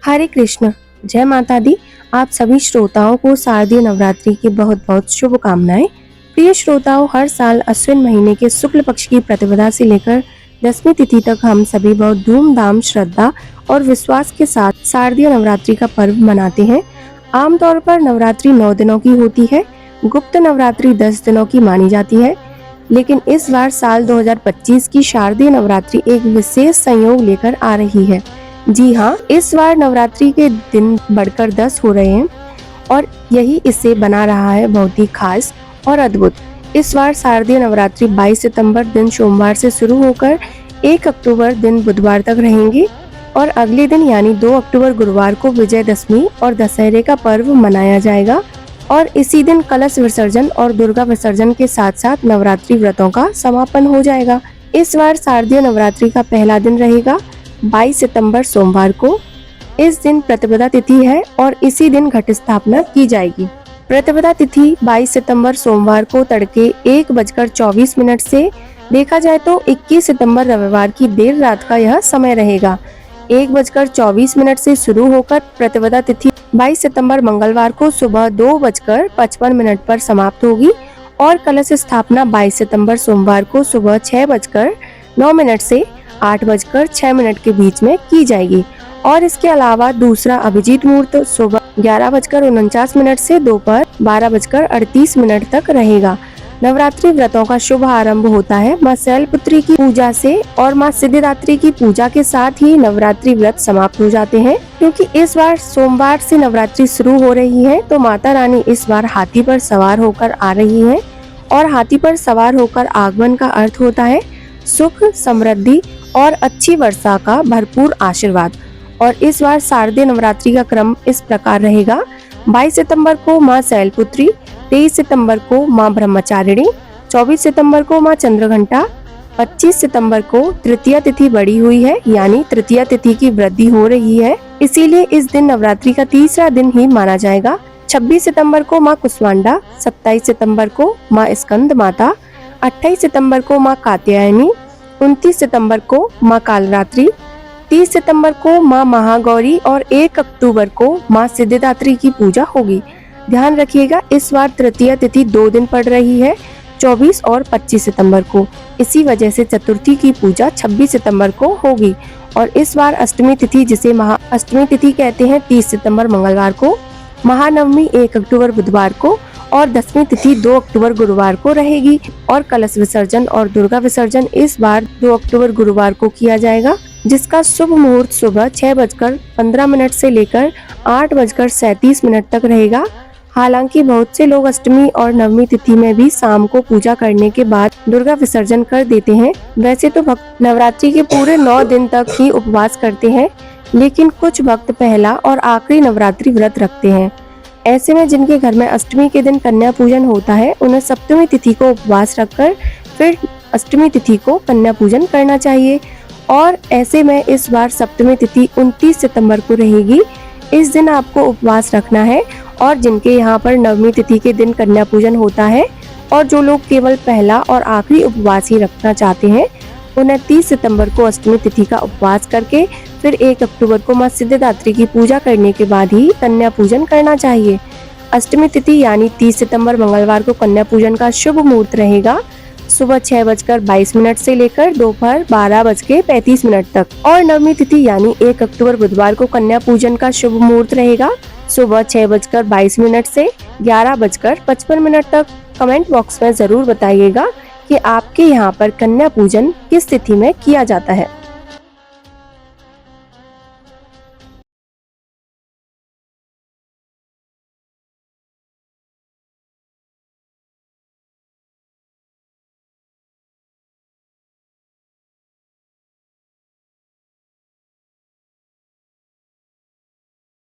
हरे कृष्ण। जय माता दी। आप सभी श्रोताओं को शारदीय नवरात्रि की बहुत बहुत शुभकामनाएं। प्रिय श्रोताओं, हर साल अश्विन महीने के शुक्ल पक्ष की प्रतिपदा से लेकर दसवीं तिथि तक हम सभी बहुत धूमधाम, श्रद्धा और विश्वास के साथ शारदीय नवरात्रि का पर्व मनाते हैं। आमतौर पर नवरात्रि 9 दिनों की होती है। गुप्त नवरात्रि 10 दिनों की मानी जाती है, लेकिन इस बार साल 2025 की शारदीय नवरात्रि एक विशेष संयोग लेकर आ रही है। जी हाँ, इस बार नवरात्रि के दिन बढ़कर 10 हो रहे हैं और यही इसे बना रहा है बहुत ही खास और अद्भुत। इस बार शारदीय नवरात्रि 22 सितंबर दिन सोमवार से शुरू होकर 1 अक्टूबर दिन बुधवार तक रहेंगी और अगले दिन यानी 2 अक्टूबर गुरुवार को विजयदशमी और दशहरे का पर्व मनाया जाएगा और इसी दिन कलश विसर्जन और दुर्गा विसर्जन के साथ साथ नवरात्रि व्रतों का समापन हो जाएगा। इस बार शारदीय नवरात्रि का पहला दिन रहेगा 22 सितंबर सोमवार को। इस दिन प्रतिपदा तिथि है और इसी दिन घट स्थापना की जाएगी। प्रतिपदा तिथि 22 सितंबर सोमवार को तड़के 1:24 से, देखा जाए तो 21 सितंबर रविवार की देर रात का यह समय रहेगा। 1:24 से शुरू होकर प्रतिपदा तिथि 22 सितंबर मंगलवार को सुबह 2:55 पर समाप्त होगी और कलश स्थापना 22 सितंबर सोमवार को सुबह 6:09 से 8:06 के बीच में की जाएगी। और इसके अलावा दूसरा अभिजीत मुहूर्त सुबह 11:49 से दोपहर 12:38 तक रहेगा। नवरात्रि व्रतों का शुभ आरंभ होता है मां शैलपुत्री की पूजा से और मां सिद्धिदात्री की पूजा के साथ ही नवरात्रि व्रत समाप्त हो जाते हैं। क्योंकि इस बार सोमवार से नवरात्रि शुरू हो रही है, तो माता रानी इस बार हाथी पर सवार होकर आ रही हैं और हाथी पर सवार होकर आगमन का अर्थ होता है सुख, समृद्धि और अच्छी वर्षा का भरपूर आशीर्वाद। और इस बार शारदीय नवरात्रि का क्रम इस प्रकार रहेगा। 22 सितंबर को मां शैलपुत्री, 23 सितंबर को मां ब्रह्मचारिणी, 24 सितंबर को मां चंद्रघंटा, 25 सितंबर को तृतीया तिथि बढ़ी हुई है, यानी तृतीया तिथि की वृद्धि हो रही है, इसीलिए इस दिन नवरात्रि का तीसरा दिन ही माना जाएगा। 26 सितंबर को मां कुष्मांडा, 27 सितंबर को मां स्कंद माता, 28 सितंबर को मां कात्यायनी, 29 सितंबर को मां कालरात्रि, 30 सितंबर को मां महागौरी और 1 अक्टूबर को मां सिद्धिदात्री की पूजा होगी। ध्यान रखिएगा, इस बार तृतीया तिथि 2 दिन पड़ रही है, 24 और 25 सितंबर को। इसी वजह से चतुर्थी की पूजा 26 सितंबर को होगी। और इस बार अष्टमी तिथि, जिसे महाअष्टमी तिथि कहते हैं, 30 सितंबर मंगलवार को, महानवमी 1 अक्टूबर बुधवार को और दसवीं तिथि 2 अक्टूबर गुरुवार को रहेगी। और कलश विसर्जन और दुर्गा विसर्जन इस बार 2 अक्टूबर गुरुवार को किया जाएगा, जिसका शुभ मुहूर्त सुबह 6:15 से लेकर 8:37 तक रहेगा। हालांकि बहुत से लोग अष्टमी और नवमी तिथि में भी शाम को पूजा करने के बाद दुर्गा विसर्जन कर देते हैं। वैसे तो भक्त नवरात्रि के पूरे 9 दिन तक ही उपवास करते हैं, लेकिन कुछ भक्त पहला और आखिरी नवरात्रि व्रत रखते हैं। ऐसे में जिनके घर में अष्टमी के दिन कन्या पूजन होता है, उन्हें सप्तमी तिथि को उपवास रखकर फिर अष्टमी तिथि को कन्या पूजन करना चाहिए। और ऐसे में इस बार सप्तमी तिथि 29 सितंबर को रहेगी। इस दिन आपको उपवास रखना है। और जिनके यहाँ पर नवमी तिथि के दिन कन्या पूजन होता है और जो लोग केवल पहला और आखिरी उपवास ही रखना चाहते हैं, उन्हें 30 सितंबर को अष्टमी तिथि का उपवास करके फिर 1 अक्टूबर को मां सिद्धिदात्री की पूजा करने के बाद ही कन्या पूजन करना चाहिए। अष्टमी तिथि यानी 30 सितंबर मंगलवार को कन्या पूजन का शुभ मुहूर्त रहेगा सुबह 6:22 से लेकर दोपहर 12:35 तक। और नवमी तिथि यानी 1 अक्टूबर बुधवार को कन्या पूजन का शुभ मुहूर्त रहेगा सुबह 6:22 से 11:55 तक। कमेंट बॉक्स में जरूर बताइएगा कि आपके यहाँ पर कन्या पूजन किस तिथि में किया जाता है।